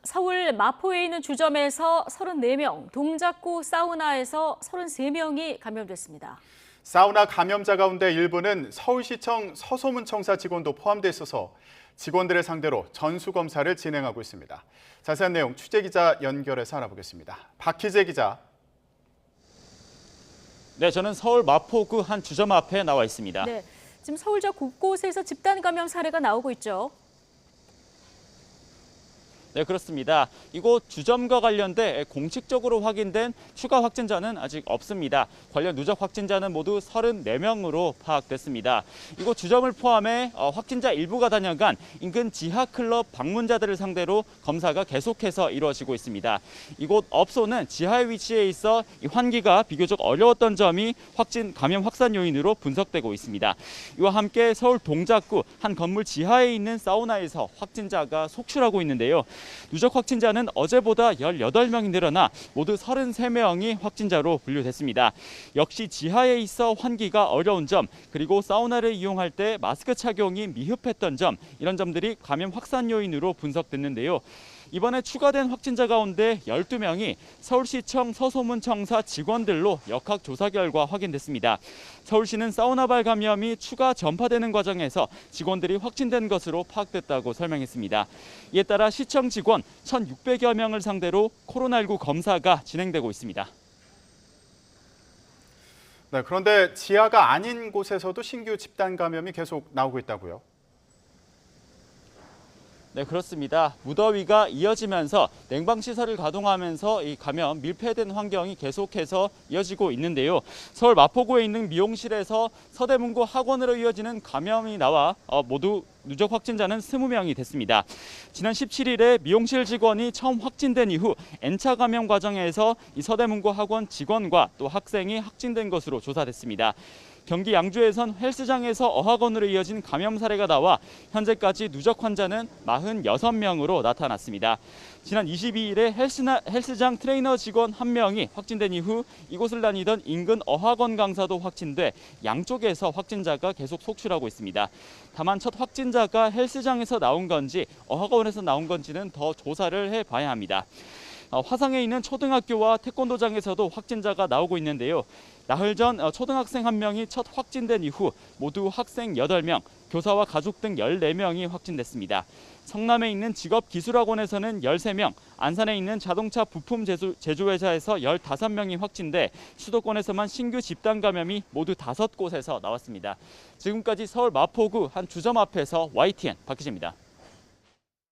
서울 마포에 있는 주점에서 34명, 동작구 사우나에서 33명이 감염됐습니다. 사우나 감염자 가운데 일부는 서울시청 서소문청사 직원도 포함돼 있어서 직원들을 상대로 전수검사를 진행하고 있습니다. 자세한 내용 취재기자 연결해서 알아보겠습니다. 박희재 기자. 네, 저는 서울 마포구 한 주점 앞에 나와 있습니다. 네, 지금 서울역 곳곳에서 집단 감염 사례가 나오고 있죠. 네, 그렇습니다. 이곳 주점과 관련돼 공식적으로 확인된 추가 확진자는 아직 없습니다. 관련 누적 확진자는 모두 34명으로 파악됐습니다. 이곳 주점을 포함해 확진자 일부가 단연간 인근 지하클럽 방문자들을 상대로 검사가 계속해서 이루어지고 있습니다. 이곳 업소는 지하에 위치해 있어 환기가 비교적 어려웠던 점이 감염 확산 요인으로 분석되고 있습니다. 이와 함께 서울 동작구 한 건물 지하에 있는 사우나에서 확진자가 속출하고 있는데요. 누적 확진자는 어제보다 18명이 늘어나 모두 33명이 확진자로 분류됐습니다. 역시 지하에 있어 환기가 어려운 점, 그리고 사우나를 이용할 때 마스크 착용이 미흡했던 점, 이런 점들이 감염 확산 요인으로 분석됐는데요. 이번에 추가된 확진자 가운데 12명이 서울시청 서소문청사 직원들로 역학조사 결과 확인됐습니다. 서울시는 사우나발 감염이 추가 전파되는 과정에서 직원들이 확진된 것으로 파악됐다고 설명했습니다. 이에 따라 시청 직원 1,600여 명을 상대로 코로나19 검사가 진행되고 있습니다. 네, 그런데 지하가 아닌 곳에서도 신규 집단 감염이 계속 나오고 있다고요? 네, 그렇습니다. 무더위가 이어지면서 냉방시설을 가동하면서 이 감염 밀폐된 환경이 계속해서 이어지고 있는데요. 서울 마포구에 있는 미용실에서 서대문구 학원으로 이어지는 감염이 나와 모두 누적 확진자는 20명이 됐습니다. 지난 17일에 미용실 직원이 처음 확진된 이후 N차 감염 과정에서 이 서대문구 학원 직원과 또 학생이 확진된 것으로 조사됐습니다. 경기 양주에선 헬스장에서 어학원으로 이어진 감염 사례가 나와 현재까지 누적 환자는 46명으로 나타났습니다. 지난 22일에 헬스장 트레이너 직원 1명이 확진된 이후 이곳을 다니던 인근 어학원 강사도 확진돼 양쪽에서 확진자가 계속 속출하고 있습니다. 다만 첫 확진자가 헬스장에서 나온 건지 어학원에서 나온 건지는 더 조사를 해봐야 합니다. 화성에 있는 초등학교와 태권도장에서도 확진자가 나오고 있는데요. 나흘 전 초등학생 1명이 첫 확진된 이후 모두 학생 8명, 교사와 가족 등 14명이 확진됐습니다. 성남에 있는 직업기술학원에서는 13명, 안산에 있는 자동차 부품 제조회사에서 15명이 확진돼 수도권에서만 신규 집단 감염이 모두 5곳에서 나왔습니다. 지금까지 서울 마포구 한 주점 앞에서 YTN 박희재입니다.